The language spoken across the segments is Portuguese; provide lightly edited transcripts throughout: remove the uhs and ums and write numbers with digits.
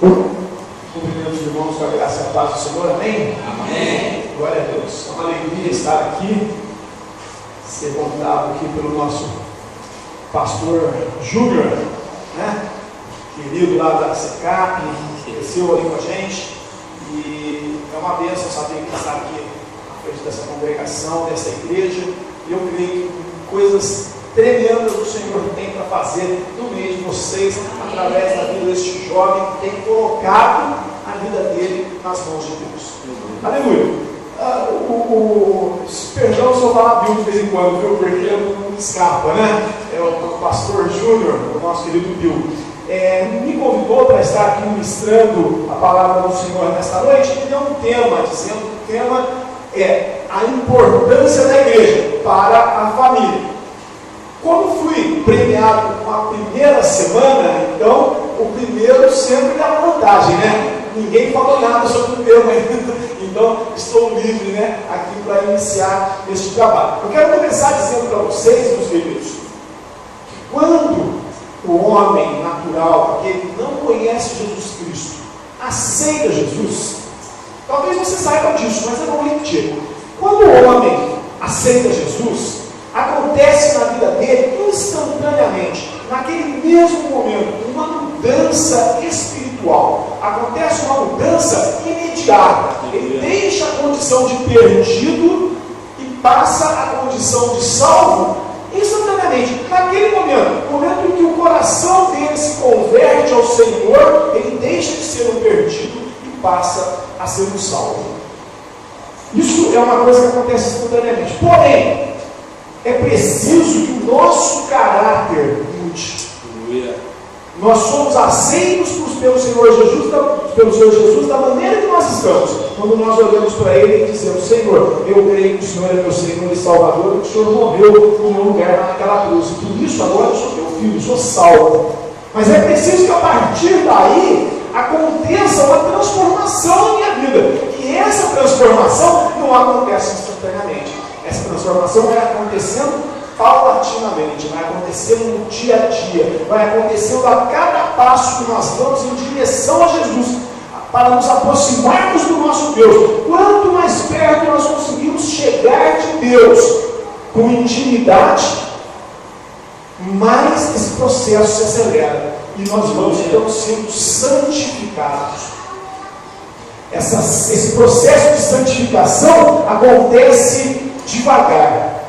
Cumprimento os irmãos com a graça e a paz do Senhor, amém? Amém. Glória a Deus. É uma alegria estar aqui, ser convidado aqui pelo nosso pastor Júnior, né? Querido lá da SECAP, que cresceu ali com a gente, e é uma bênção saber que está aqui à frente dessa congregação, dessa igreja, e eu creio que coisas tremendas o Senhor tem para fazer no meio de vocês, através da vida deste jovem que tem colocado a vida dele nas mãos de Deus. Aleluia! Perdão se eu falar Bill de vez em quando, viu? Porque não escapa, né? É o pastor Júnior, o nosso querido Bill. Me convidou para estar aqui ministrando a palavra do Senhor nesta noite e deu um tema, dizendo que o tema é a importância da igreja para a família. Como fui premiado com a primeira semana, então o primeiro sempre dá vantagem, né? Ninguém falou nada sobre o tema ainda, então estou livre, né, aqui para iniciar este trabalho. Eu quero começar dizendo para vocês, meus queridos, que quando o homem natural, aquele que não conhece Jesus Cristo, aceita Jesus, talvez você saiba disso, mas eu vou repetir. Quando o homem aceita Jesus, acontece na vida dele instantaneamente, naquele mesmo momento, uma mudança espiritual. Acontece uma mudança imediata. Ele deixa a condição de perdido e passa a condição de salvo instantaneamente. Naquele momento, no momento em que o coração dele se converte ao Senhor, ele deixa de ser um perdido e passa a ser um salvo. Isso é uma coisa que acontece instantaneamente. Porém, é preciso que o nosso caráter mude. Nós somos aceitos pelo Senhor Jesus da maneira que nós estamos. Quando nós olhamos para Ele e dizemos: Senhor, eu creio que o Senhor é meu Senhor e Salvador, e que o Senhor morreu no meu lugar naquela cruz. E por isso agora eu sou teu filho, sou salvo. Mas é preciso que a partir daí aconteça uma transformação na minha vida. E essa transformação não acontece instantaneamente. Essa transformação vai acontecendo paulatinamente, vai acontecendo no dia a dia, vai acontecendo a cada passo que nós damos em direção a Jesus, para nos aproximarmos do nosso Deus. Quanto mais perto nós conseguimos chegar de Deus com intimidade, mais esse processo se acelera e nós vamos então sendo santificados. Esse processo de santificação acontece devagar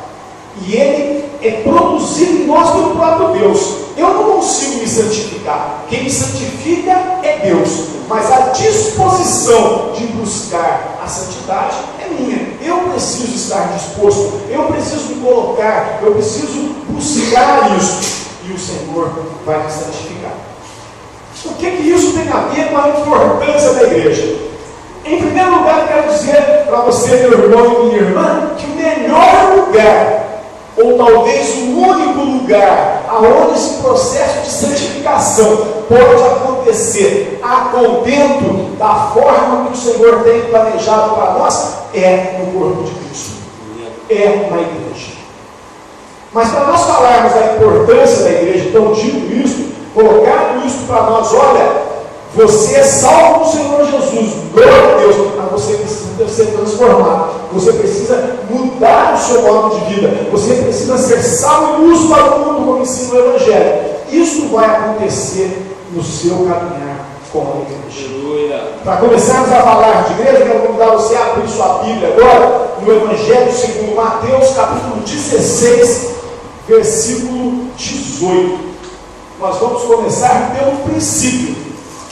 e ele é produzido em nós pelo próprio Deus. Eu não consigo me santificar, quem me santifica é Deus, mas a disposição de buscar a santidade é minha. Eu preciso estar disposto, eu preciso me colocar, eu preciso buscar isso, e o Senhor vai me santificar. O que isso tem a ver com a importância da igreja? Em primeiro lugar, eu quero dizer para você, meu irmão e minha irmã, que o melhor lugar, ou talvez o único lugar, aonde esse processo de santificação pode acontecer a contento da forma que o Senhor tem planejado para nós, é no corpo de Cristo, é na igreja. Mas para nós falarmos da importância da igreja, então dito isso, colocado isso para nós, olha, você é salvo no Senhor Jesus, glória a Deus, mas você precisa ser transformado, você precisa mudar o seu modo de vida, você precisa ser salvo e luz para o mundo, como ensina o Evangelho. Isso vai acontecer no seu caminhar com a igreja. Para começarmos a falar de igreja, eu quero convidar você a abrir sua Bíblia agora, no Evangelho segundo Mateus, capítulo 16, versículo 18. Nós vamos começar pelo princípio.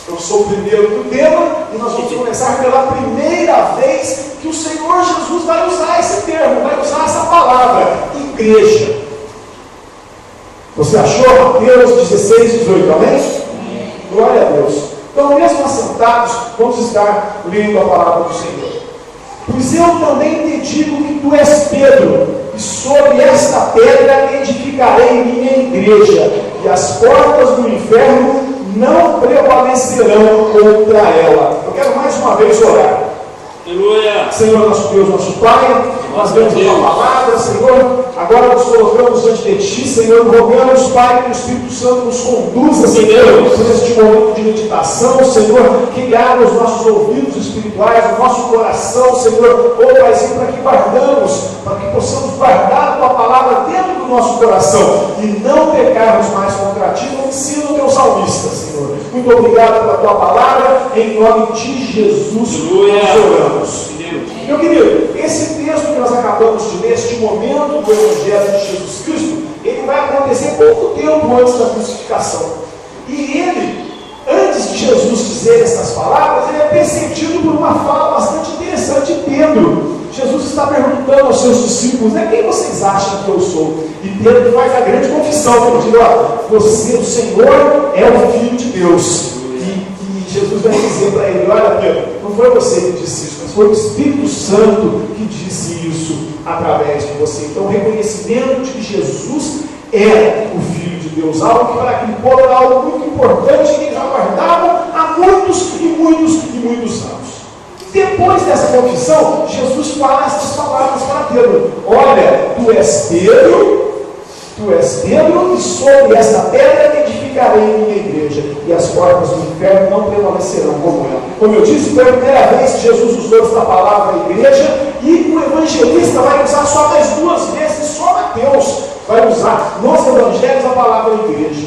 Eu sou o primeiro do tema e nós vamos começar pela primeira vez que o Senhor Jesus vai usar esse termo, vai usar essa palavra, igreja. Você achou? Mateus 16, 18, amém? Glória a Deus. Então, mesmo assentados, vamos estar lendo a palavra do Senhor. Pois eu também te digo que tu és Pedro, e sobre esta pedra edificarei minha igreja, e as portas do inferno não prevalecerão contra ela. Eu quero mais uma vez orar. Aleluia. Senhor nosso Deus, nosso Pai, nós vemos a tua palavra, Senhor. Agora nos colocamos diante de Ti, Senhor, rogamos, Pai, que o Espírito Santo nos conduza, Senhor, por este momento de meditação, Senhor, que abra os nossos ouvidos espirituais, o nosso coração, Senhor, Paizinho, para que guardamos, para que possamos guardar a Tua palavra dentro do nosso coração e não pecarmos mais contra Ti, como ensina o Teu salmista, Senhor. Muito obrigado pela Tua palavra, em nome de Jesus, nós oramos. Meu querido, esse texto que nós acabamos de ler, este momento do Evangelho de Jesus Cristo, ele vai acontecer pouco tempo antes da crucificação. E ele, antes de Jesus dizer essas palavras, ele é precedido por uma fala bastante interessante de Pedro. Jesus está perguntando aos seus discípulos, quem vocês acham que eu sou? E Pedro faz a grande confissão, ele diz, você, o Senhor, é o Filho de Deus. E Jesus vai dizer para ele, olha Pedro, não foi você que disse isso, mas foi o Espírito Santo que disse isso através de você. Então o reconhecimento de que Jesus é o Filho de Deus, algo que para aquele povo era algo muito importante, que eles aguardavam há muitos e muitos e muitos anos. Depois dessa confissão, Jesus fala essas palavras para Pedro, olha, tu és Pedro, e sobre esta pedra edificarei minha igreja, e as portas do inferno não prevalecerão como ela. Como eu disse, foi a primeira vez que Jesus usou esta palavra igreja, e o evangelista vai usar só mais 2 vezes, só Mateus vai usar nos evangelhos a palavra igreja.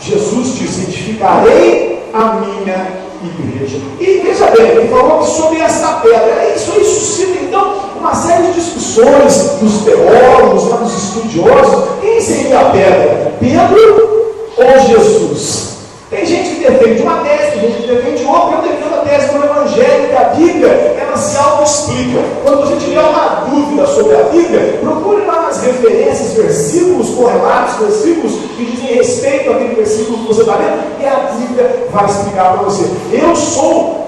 Jesus disse, edificarei a minha igreja. E veja bem, ele falou que sobre esta pedra, isso aí suscita então uma série de discussões dos teólogos, dos estudiosos. Quem seria a pedra? Pedro ou Jesus? Tem gente que defende uma tese, tem gente que defende outra. Eu defendo a tese do Evangelho, que a Bíblia, ela se auto-explica. Quando a gente tiver uma dúvida sobre a Bíblia, procure lá nas referências, versículos correlatos, versículos que dizem respeito àquele versículo que você está lendo, e a Bíblia vai explicar para você. Eu sou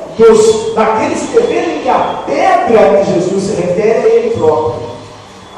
daqueles que defendem que a pedra que Jesus se refere é Ele próprio.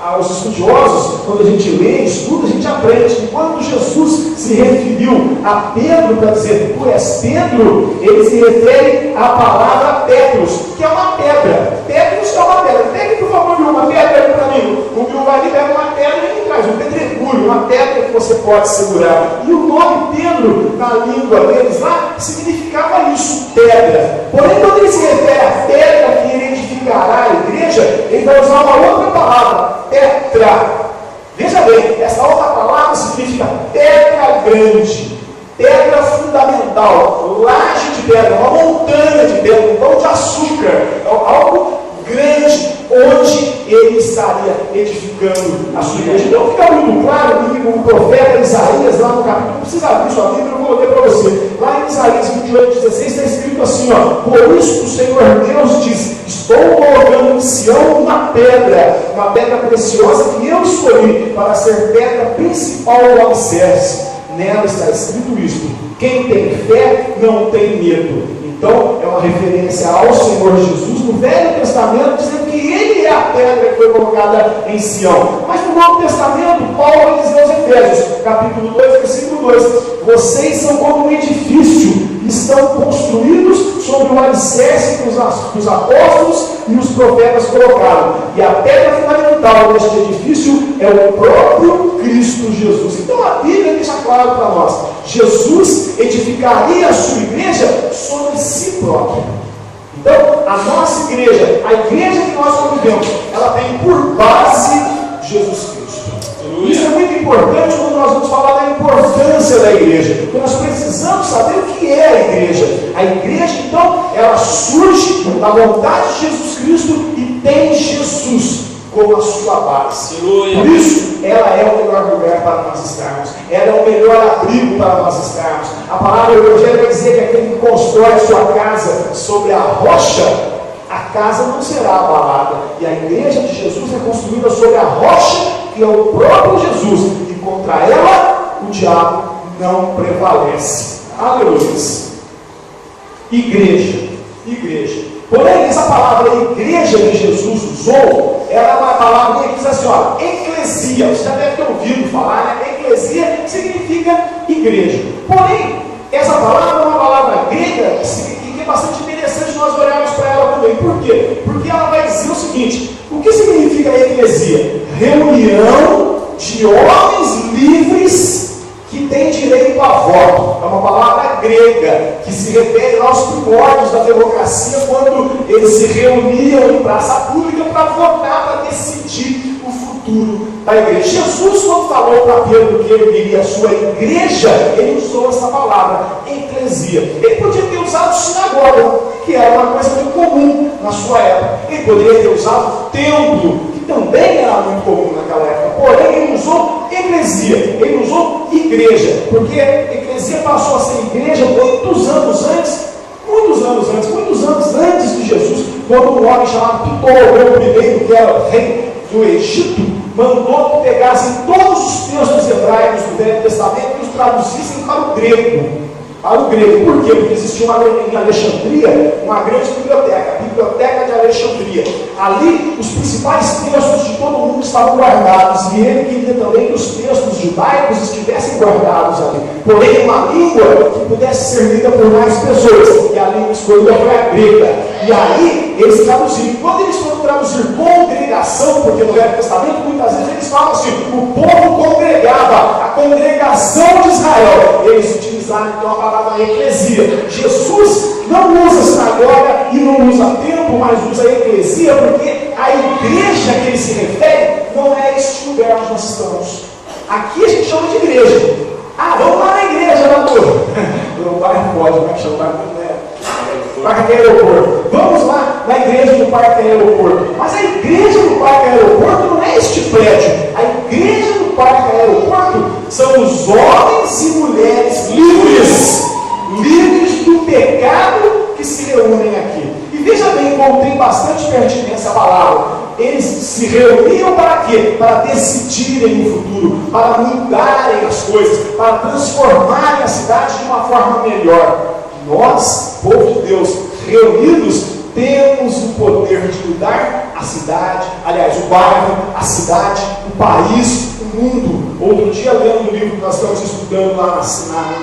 Aos estudiosos, quando a gente lê, estuda, a gente aprende que quando Jesus se referiu a Pedro para dizer, tu és Pedro, ele se refere à palavra Petros, que é uma pedra. Petros é uma pedra. Pegue, por favor, uma pedra para mim. O Bill vai ali, pega uma pedra e ele traz um pedregulho, uma pedra que você pode segurar. E o nome Pedro, na língua deles lá, significava isso, pedra. Porém, quando ele se refere à pedra que ele edificará a igreja, ele vai usar uma outra palavra, Petra. Veja bem, essa outra palavra significa pedra grande, pedra fundamental, laje de pedra, uma montanha de pedra, um pão de açúcar, algo grande, onde ele estaria edificando a sua igreja. Então fica muito claro que o profeta Isaías, lá no capítulo, não precisa abrir sua Bíblia, eu vou ler para você. Lá em Isaías 28:16 está escrito assim, por isso o Senhor Deus diz, estou colocando em Sião uma pedra preciosa que eu escolhi para ser pedra principal do alicerce. Nela está escrito isto, quem tem fé não tem medo. Então, é uma referência ao Senhor Jesus no Velho Testamento, dizendo que Ele é a pedra que foi colocada em Sião. Mas no Novo Testamento, Paulo vai dizer aos Efésios, capítulo 2, versículo 2, vocês são como um edifício, estão construídos sobre o alicerce que os apóstolos e os profetas colocaram. E a pedra fundamental deste edifício é o próprio Cristo Jesus. Então a Bíblia deixa claro para nós, Jesus edificaria a sua igreja sobre si próprio. Então, a nossa igreja, a igreja que nós convivemos, ela tem por base Jesus Cristo. Isso é muito importante quando nós vamos falar da importância da igreja, porque nós precisamos saber o que é a igreja. A igreja, então, ela surge da vontade de Jesus Cristo e tem Jesus como a sua base. Por isso, ela é o melhor lugar para nós estarmos. Ela é o melhor abrigo para nós estarmos. A palavra do Evangelho vai dizer que aquele que constrói sua casa sobre a rocha, a casa não será abalada. E a igreja de Jesus é construída sobre a rocha, que é o próprio Jesus. E contra ela, o diabo não prevalece. Aleluia. Igreja. Porém, essa palavra igreja que Jesus usou, ela é uma palavra que diz assim, eclesia. Você já deve ter ouvido falar, né? Eclesia significa igreja. Porém, essa palavra é uma palavra grega que é bastante interessante nós olharmos para ela também. Por quê? Porque ela vai dizer o seguinte: o que significa a eclesia? Reunião de homens livres que têm direito a voto. É uma palavra grega que se refere aos primórdios da democracia, quando eles se reuniam em praça pública para votar, para decidir o futuro da igreja. Jesus, quando falou para Pedro que ele viria a sua igreja, ele usou essa palavra, eclesia. Ele podia ter usado sinagoga, que era uma coisa muito comum na sua época. Ele poderia ter usado templo, que também era muito comum naquela época. Porém, ele usou eclesia, ele usou igreja, porque eclesia passou a ser igreja muitos anos antes de Jesus, quando um homem chamado Ptolomeu I, que era rei do Egito, mandou que pegassem todos os textos hebraicos do Velho Testamento e os traduzissem para o grego. Por quê? Porque existia em Alexandria uma grande biblioteca, a Biblioteca de Alexandria. Ali os principais textos de todo mundo estavam guardados, e ele queria também que os textos judaicos estivessem guardados ali, porém uma língua que pudesse ser lida por mais pessoas, e a língua escolhida foi a grega. E aí eles traduziram. Quando eles foram traduzir congregação, porque no Velho Testamento muitas vezes eles falam assim: o povo congregava, a congregação de Israel. Eles utilizaram então a palavra eclesia. Jesus não usa sinagoga e não usa templo, mas usa eclesia, porque a igreja que ele se refere não é este lugar onde nós estamos. Aqui a gente chama de igreja. Vamos lá na igreja, lá no bairro pode, como é que chama? Parque Aeroporto. Vamos lá na igreja do Parque Aeroporto. Mas a igreja do Parque Aeroporto não é este prédio. A igreja do Parque Aeroporto são os homens e mulheres livres do pecado, que se reúnem aqui. E veja bem como tem bastante pertinência a palavra. Eles se reuniam para quê? Para decidirem o futuro, para mudarem as coisas, para transformarem a cidade de uma forma melhor. Nós, povo de Deus, reunidos, temos o poder de mudar a cidade, aliás, o bairro, a cidade, o país, o mundo. Outro dia, lendo um livro que nós estamos estudando lá no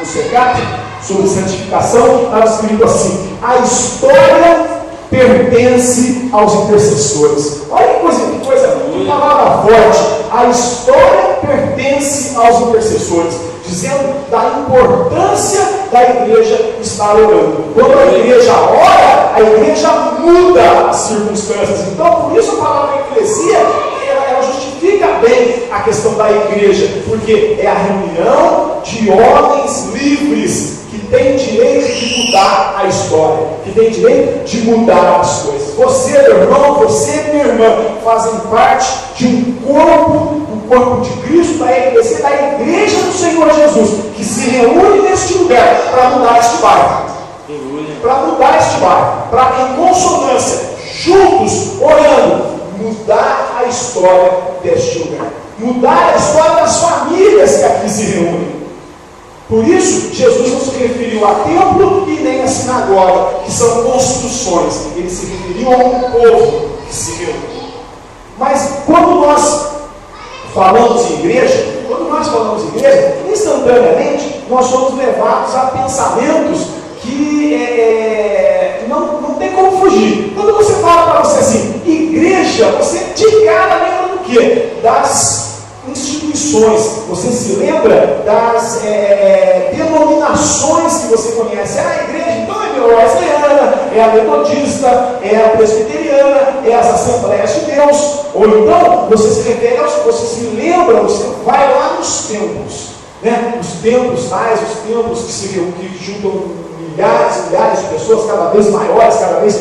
SECAP, sobre santificação, estava escrito assim: a história pertence aos intercessores. Olha que coisa, que palavra forte. A história pertence aos intercessores, dizendo da importância da igreja estar orando. Quando a igreja ora, a igreja muda as circunstâncias. Então, por isso a palavra eclesia, ela justifica bem a questão da igreja, porque é a reunião de homens livres que têm direito de mudar a história, que têm direito de mudar as coisas. Você, meu irmão, você, minha irmã, fazem parte de um corpo, o corpo de Cristo, da igreja do Senhor Jesus, que se reúne neste lugar para mudar este bairro. Para mudar este bairro, para em consonância, juntos, orando, mudar a história deste lugar. Mudar a história das famílias que aqui se reúnem. Por isso, Jesus não se referiu a templo e nem a sinagoga, que são construções. Ele se referiu a um povo que se reúne. Mas quando nós falamos em igreja, instantaneamente nós somos levados a pensamentos que não tem como fugir. Quando você fala para você assim, igreja, você de cara lembra do quê? Das instituições. Você se lembra das denominações que você conhece. A igreja, então, é a wesleyana, é a metodista, é a presbiteriana, é as Assembleias de Deus. Ou então, você se refere aos, você se lembra, você vai lá nos templos, né? Os templos tais, os templos que juntam milhares e milhares de pessoas, cada vez maiores, cada vez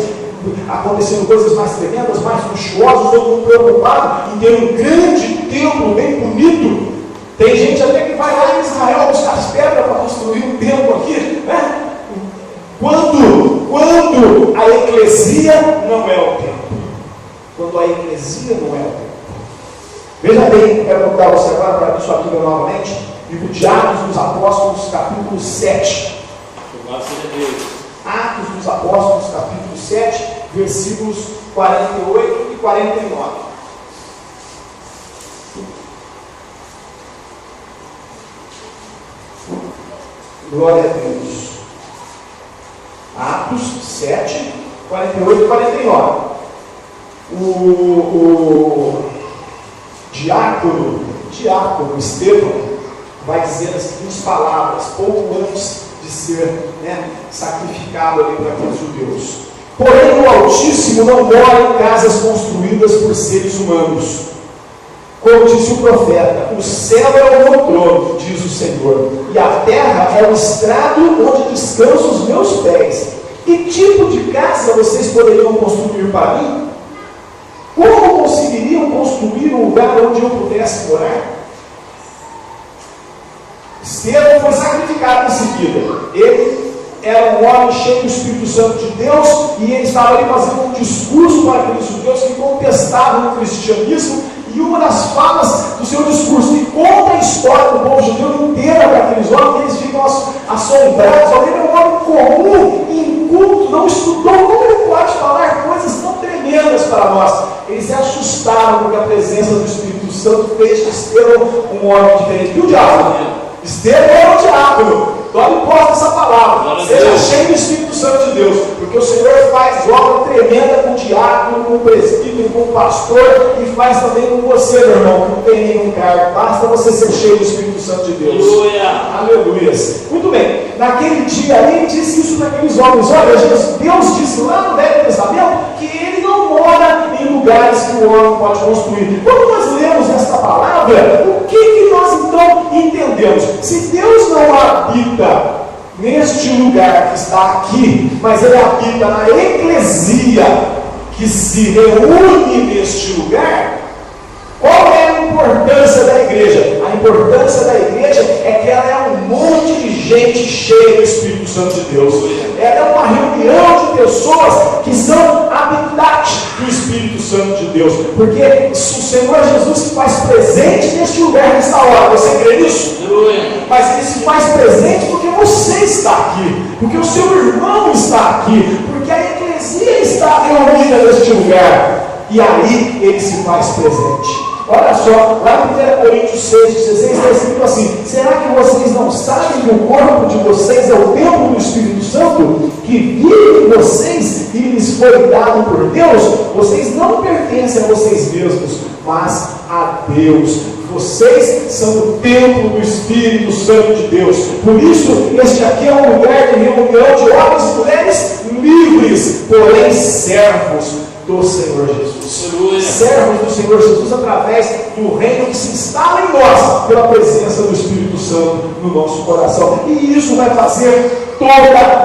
acontecendo coisas mais tremendas, mais luxuosas, todo mundo preocupado em ter um grande templo bem bonito. Tem gente até que vai lá em Israel buscar as pedras para construir um templo aqui, né? Quando a eclesia não é o templo. Quando a eclesia não é o templo. Veja bem, quero convidar você agora para abrir sua Bíblia novamente, livro de Atos dos Apóstolos, capítulo 7. Atos dos Apóstolos, capítulo 7, versículos 48 e 49. Glória a Deus. Atos 7, 48 e 49. O diácono Estevão vai dizer as seguintes palavras, pouco antes de ser sacrificado ali para aqueles judeus. Porém, o Altíssimo não mora em casas construídas por seres humanos. Como disse o profeta, o céu é o meu trono, diz o Senhor, e a terra é o estrado onde descansam os meus pés. Que tipo de casa vocês poderiam construir para mim? Como conseguiriam construir um lugar onde eu pudesse morar? Estevão foi sacrificado em seguida. Ele era um homem cheio do Espírito Santo de Deus e ele estava ali fazendo um discurso para aqueles judeus que contestavam o cristianismo. E uma das falas do seu discurso, que conta a história do povo judeu inteira para aqueles homens, eles ficam assombrados. Ele é um homem comum, inculto, não estudou, como ele pode falar coisas tão tremendas para nós? Eles se assustaram porque a presença do Espírito Santo fez de Estevão um homem diferente. E o diácono? Estevão era o diácono. Tome posse dessa palavra. Seja cheio do Espírito Santo de Deus, porque o Senhor faz obra tremenda com o diácono, com o presbítero, com o pastor, e faz também com você, meu irmão, que não tem nenhum cargo. Basta você ser cheio do Espírito Santo de Deus. Aleluia. Muito bem. Naquele dia ele disse isso para aqueles homens. Olha, Deus disse lá no Velho Testamento que ele não mora em lugares que o homem pode construir. Quando nós lemos esta palavra, o que nós então entendemos? Se Deus não habita neste lugar que está aqui, mas ele habita na eclesia que se reúne neste lugar, qual é a importância da igreja? A importância da igreja é que ela é um monte de gente cheia do Espírito Santo de Deus. Ela é uma reunião de pessoas que são habitantes do Espírito Santo de Deus, porque o Senhor Jesus se faz presente neste lugar, nesta hora. Você crê nisso? Mas ele se faz presente porque você está aqui, porque o seu irmão está aqui, porque a eclesia está reunida neste lugar, e aí ele se faz presente. Olha só, lá em 1 Coríntios 6, 16 está escrito assim: será que vocês não sabem que o corpo de vocês é o templo do Espírito Santo, que vive em vocês e lhes foi dado por Deus? Vocês não pertencem a vocês mesmos, mas a Deus. Vocês são o templo do Espírito Santo de Deus. Por isso, este aqui é um lugar de reunião de homens e mulheres livres, porém servos do Senhor Jesus. Servos do Senhor Jesus através do reino que se instala em nós pela presença do Espírito Santo no nosso coração. E isso vai fazer toda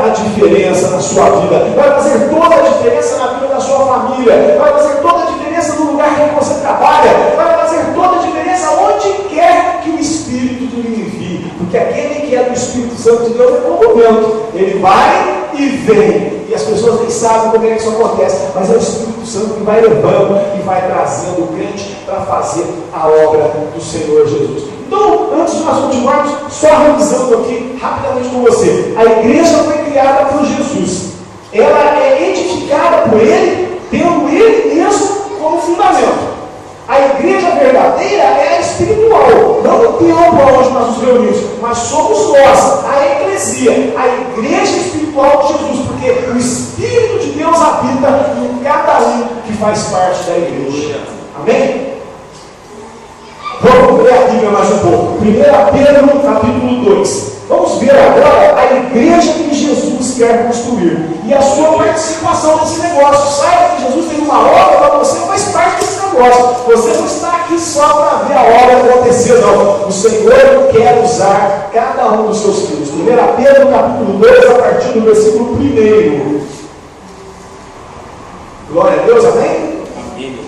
a diferença na sua vida, vai fazer toda a diferença na vida da sua família, vai fazer toda a diferença no lugar em que você trabalha, vai fazer toda a diferença onde quer que o Espírito te envie, porque aquele que é do Espírito Santo de Deus é como o vento, ele vai e vem, e as pessoas nem sabem como é que isso acontece, mas é o Espírito Santo que vai levando e vai trazendo o crente para fazer a obra do Senhor Jesus. Então, antes de nós continuarmos, só revisando aqui rapidamente com você, a igreja foi criada por Jesus, ela é edificada por Ele, tendo Ele mesmo como fundamento. A igreja verdadeira é a espiritual, não o templo onde nós nos reunimos, mas somos nós, a eclesia, a igreja espiritual de Jesus, porque o Espírito de Deus habita em cada um que faz parte da igreja. Amém? Vamos ler a Bíblia mais um pouco. 1 Pedro capítulo 2. Vamos ver agora a igreja que Jesus quer construir e a sua participação nesse negócio. Saiba que Jesus tem uma obra para você, faz parte desse negócio. Você não está aqui só para ver a obra acontecer, não. O Senhor quer usar cada um dos seus filhos. 1 Pedro capítulo 2, a partir do versículo 1. Glória a Deus, amém? Amém.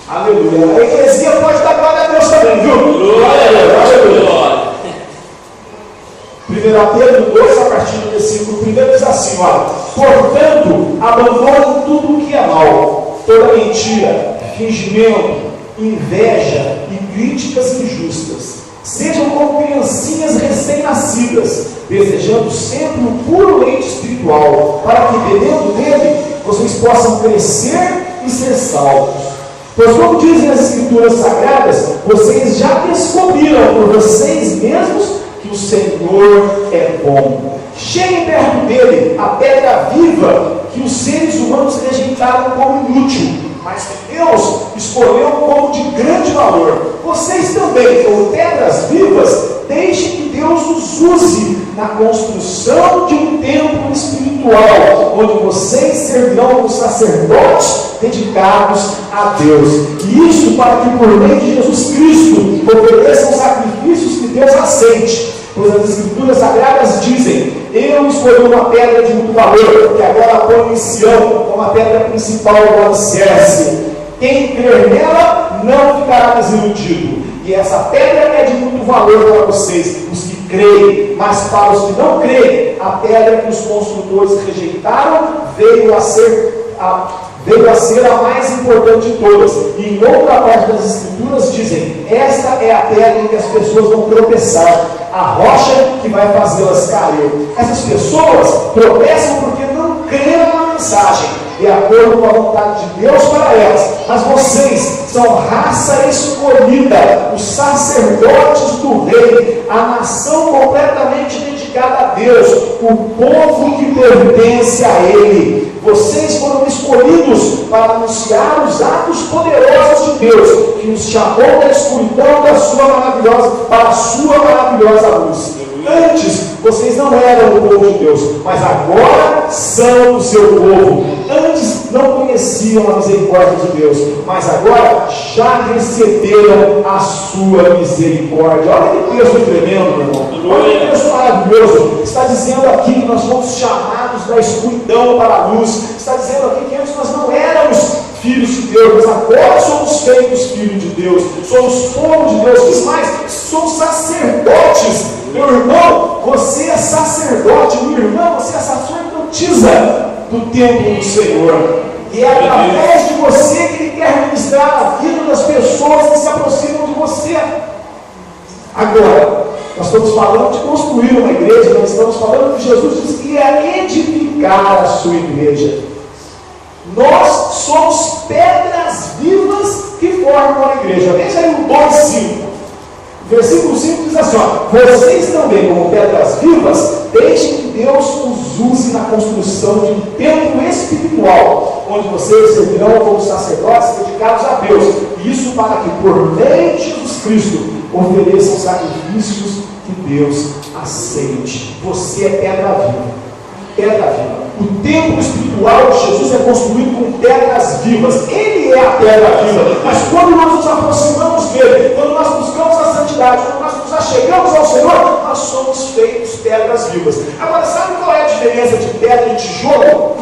Aleluia. A igreja pode dar glória a Deus também, viu? Glória a Deus. Aleluia. 1 Pedro 2, a partir do versículo 1, diz assim: olha, portanto, abandonem tudo o que é mal, toda mentira, fingimento, inveja e críticas injustas. Sejam como criancinhas recém-nascidas, desejando sempre o puro leite espiritual, para que, bebendo dele, vocês possam crescer e ser salvos. Pois, como dizem as Escrituras Sagradas, vocês já descobriram por vocês mesmos que o Senhor é bom. Cheguem perto dele, a pedra viva, que os seres humanos rejeitaram como inútil, mas que Deus escolheu como de grande valor. Vocês também, como pedras vivas, deixem que Deus os use na construção de um templo espiritual, onde vocês servirão como sacerdotes dedicados a Deus. E isso para que por meio de Jesus Cristo ofereçam sacrifícios que Deus aceite. Pois as Escrituras Sagradas dizem: eu escolhi uma pedra de muito valor, que agora ponho em Sião, como a pedra principal do alicerce. Quem crer nela não ficará desiludido. E essa pedra é de muito valor para vocês, os que creem. Mas para os que não creem, a pedra que os construtores rejeitaram veio a ser a mais importante de todas. E em outra parte das Escrituras dizem: esta é a pedra em que as pessoas vão tropeçar, a rocha que vai fazê-las cair. Essas pessoas tropeçam porque não creram na mensagem, de acordo com a vontade de Deus para elas. Mas vocês são raça escolhida, os sacerdotes do rei, a nação completamente dedicada a Deus, o povo que pertence a Ele. Vocês foram escolhidos para anunciar os atos poderosos de Deus, que nos chamou da escuridão para a sua maravilhosa luz. Antes, vocês não eram o povo de Deus, mas agora são o seu povo. Antes não conheciam a misericórdia de Deus, mas agora já receberam a sua misericórdia. Olha que texto tremendo, meu irmão. Olha que texto maravilhoso. Está dizendo aqui que nós fomos chamados da escuridão para a luz. Está dizendo aqui que antes nós não éramos filhos de Deus, mas agora somos feitos filhos de Deus. Somos povo de Deus. Diz mais, somos sacerdotes. Meu irmão, você é sacerdote. Meu irmão, você é sacerdotisa do templo do Senhor. E é através de você que Ele quer ministrar a vida das pessoas que se aproximam de você. Agora, nós estamos falando de construir uma igreja, nós estamos falando que Jesus disse que ia edificar a sua igreja. Nós somos pedras vivas que formam a igreja. Veja aí o 2:5. Versículo 5 diz assim: vocês também, como pedras vivas, deixem que Deus os use na construção de um templo espiritual, onde vocês servirão como sacerdotes dedicados a Deus. E isso para que, por meio de Jesus Cristo, ofereçam sacrifícios que Deus aceite. Você é pedra viva. Pedra viva. O templo espiritual de Jesus é construído com pedras vivas. Ele é a pedra viva. Mas quando nós nos aproximamos dele, quando nós buscamos a santidade, quando nós nos achegamos ao Senhor, nós somos feitos pedras vivas. Agora, sabe qual é a diferença de pedra e tijolo?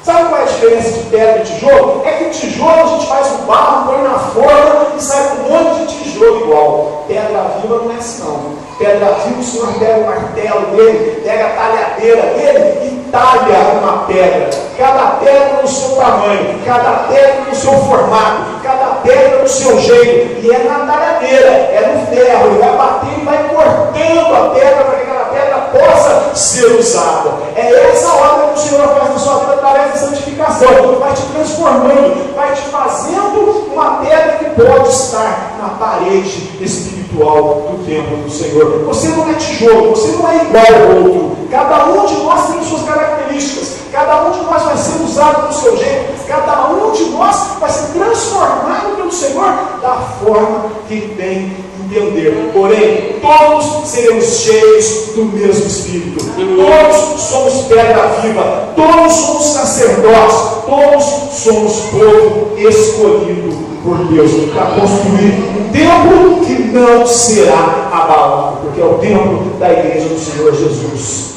Sabe qual é a diferença de pedra e tijolo? É que tijolo a gente faz o barro, põe na forma e sai com um monte de tijolo igual. Pedra viva não é assim não. Pedra viva, o Senhor pega o martelo dele, pega a talhadeira dele e talha uma pedra. Cada pedra no seu tamanho, cada pedra no seu formato, cada pedra no seu jeito. E é na talhadeira, é no ferro. Ele vai bater e vai cortando a pedra para que aquela pedra possa ser usada. É essa obra que o Senhor faz na sua vida através da santificação. Vai te transformando, vai te fazendo uma pedra que pode estar na parede espiritual do templo do Senhor. Você não é tijolo, você não é igual ao outro. Cada um de nós tem suas características. Cada um de nós vai ser usado do seu jeito. Cada um de nós vai ser transformado pelo Senhor da forma que tem entender. Porém, todos seremos cheios do mesmo Espírito. Todos somos pedra viva. Todos somos sacerdotes. Todos somos povo escolhido por Deus para construir um templo que não será abalado, porque é o templo da igreja do Senhor Jesus.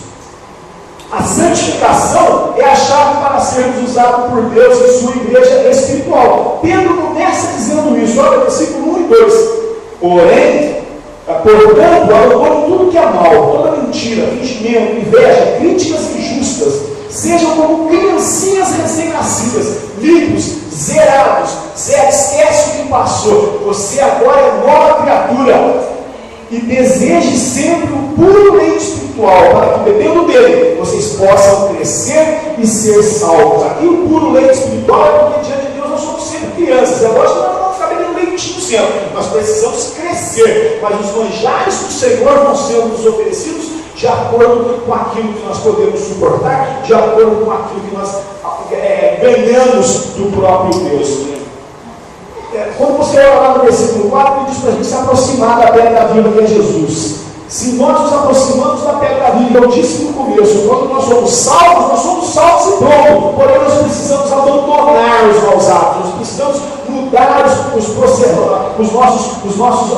A santificação é a chave para sermos usados por Deus em sua igreja espiritual. Pedro começa dizendo isso, olha, versículo 1 e 2. Porém, portanto, abandone tudo que é mal, toda mentira, fingimento, inveja, críticas injustas. Sejam como criancinhas recém-nascidas, limpos, zerados. Esquece o que passou. Você agora é nova criatura. E deseje sempre o puro leite espiritual, para que, bebendo dele, vocês possam crescer e ser salvos. Aqui o puro leite espiritual é porque diante de Deus nós somos sempre crianças. É lógico que nós não vamos ficar bebendo leitinho sempre. Nós precisamos crescer, mas os manjares do Senhor vão sendo nos oferecidos de acordo com aquilo que nós podemos suportar, de acordo com aquilo que nós ganhamos do próprio Deus. Quando você olha lá no versículo 4, ele diz para a gente se aproximar da pedra viva que é Jesus. Se nós nos aproximamos da pedra viva, eu disse no começo, quando nós somos salvos e pronto. Porém, nós precisamos abandonar os maus hábitos, nós precisamos mudar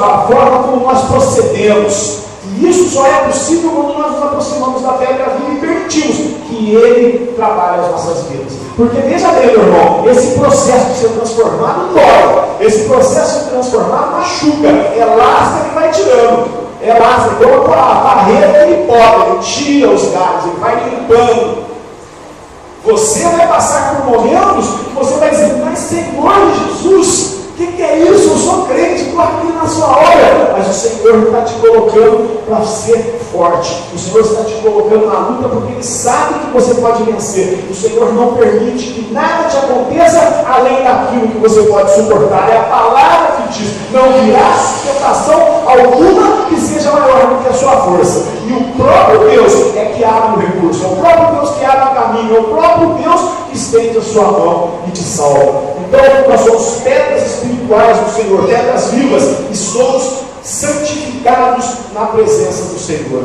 a forma como nós procedemos. E isso só é possível quando nós nos aproximamos da pedra viva e permitimos que Ele trabalhe as nossas vidas. Porque veja bem, meu irmão, esse processo de ser transformado dói. Esse processo de transformar machuca. É lasca que vai tirando. É lasca, então a barreira ele pode, ele tira os galhos, ele vai limpando. Você vai passar por momentos que você vai dizer, mas Senhor Jesus, o que é isso? Eu sou crente, estou aqui na sua obra. Mas o Senhor está te colocando para ser forte. O Senhor está te colocando na luta porque Ele sabe que você pode vencer. O Senhor não permite que nada te aconteça além daquilo que você pode suportar. É a palavra que diz, não virá sustentação alguma que seja maior do que a sua força. E o próprio Deus é que abre o recurso. É o próprio Deus que abre o caminho. É o próprio Deus que estende a sua mão e te salva. Então, nós somos pedras espirituais do Senhor, pedras vivas, e somos santificados na presença do Senhor.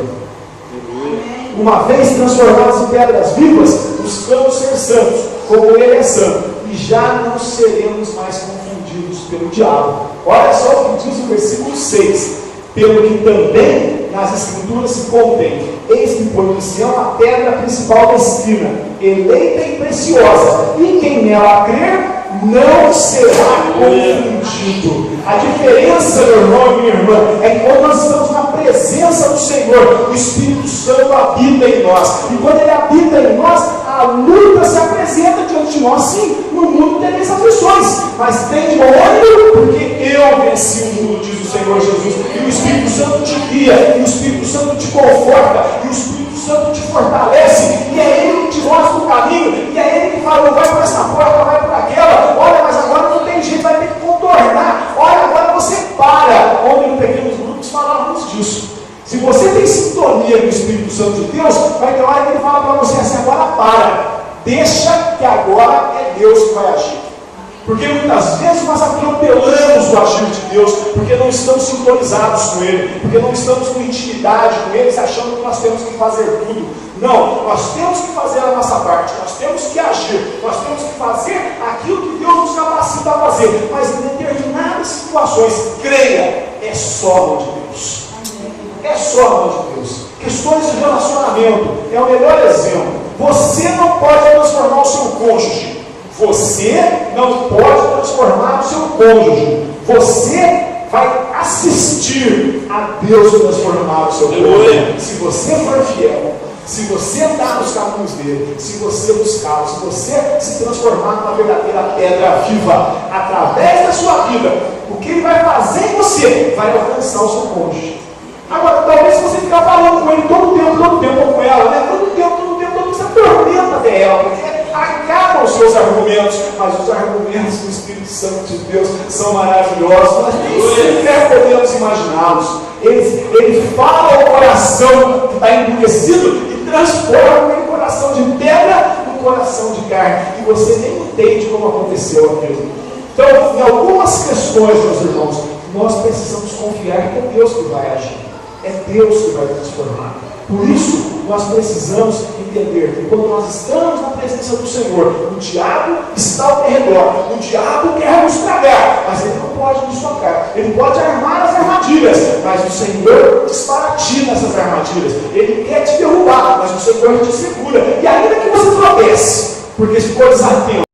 Uma vez transformados em pedras vivas, buscamos ser santos, como Ele é santo, e já não seremos mais confundidos pelo diabo. Olha só o que diz o versículo 6. Pelo que também nas Escrituras se contém, eis que põe em Sião a pedra principal da esquina, eleita e preciosa, e quem nela crer, não será confundido. A diferença, meu irmão e minha irmã, é que quando nós estamos na presença do Senhor, o Espírito Santo habita em nós. E quando Ele habita em nós, a luta se apresenta diante de nós. Sim, no mundo tem essas aflições, mas tem de bom ânimo, porque eu venci o mundo, diz o Senhor Jesus. E o Espírito Santo te guia, e o Espírito Santo te conforta, e o Espírito Santo te fortalece, e é Ele que te mostra o caminho, e é Ele que fala, vai por essa porta, vai por aquela, olha, mas agora não tem jeito, vai ter que contornar, olha, agora você para. Ontem no Pequenos Grupos falávamos disso. Se você tem sintonia com o Espírito Santo de Deus, vai ter hora que Ele fala para você assim, agora para, deixa que agora é Deus que vai agir. Porque muitas vezes nós atropelamos o agir de Deus, porque não estamos sintonizados com Ele, porque não estamos com intimidade com Ele, achando que nós temos que fazer tudo. Não, nós temos que fazer a nossa parte, nós temos que agir, nós temos que fazer aquilo que Deus nos capacita a fazer, mas em determinadas situações, creia, é só a mão de Deus. É só a mão de Deus. Questões de relacionamento é o melhor exemplo. Você não pode transformar o seu cônjuge. Você não pode transformar o seu cônjuge. Você vai assistir a Deus transformar o seu cônjuge. Se você for fiel, se você andar nos caminhos dele, se você buscá-lo, se você se transformar numa verdadeira pedra viva, através da sua vida, o que Ele vai fazer em você vai alcançar o seu cônjuge. Agora, talvez se você ficar falando com ele todo o tempo com ela, né? Todo o tempo, você atormenta até ela, porque acabam os seus argumentos, mas os argumentos do Espírito Santo de Deus são maravilhosos, nós nem sequer podemos imaginá-los. Ele fala ao coração que está endurecido e transforma aquele coração de pedra no coração de carne, e você nem entende como aconteceu aquilo. Então, em algumas questões, meus irmãos, nós precisamos confiar que é Deus que vai agir. É Deus que vai transformar. Por isso, nós precisamos entender que quando nós estamos na presença do Senhor, o diabo está ao redor, o diabo quer nos tragar, mas ele não pode nos tocar. Ele pode armar as armadilhas, mas o Senhor desbaratina essas armadilhas. Ele quer te derrubar, mas o Senhor te segura. E ainda que você tropece, porque ficou desatento,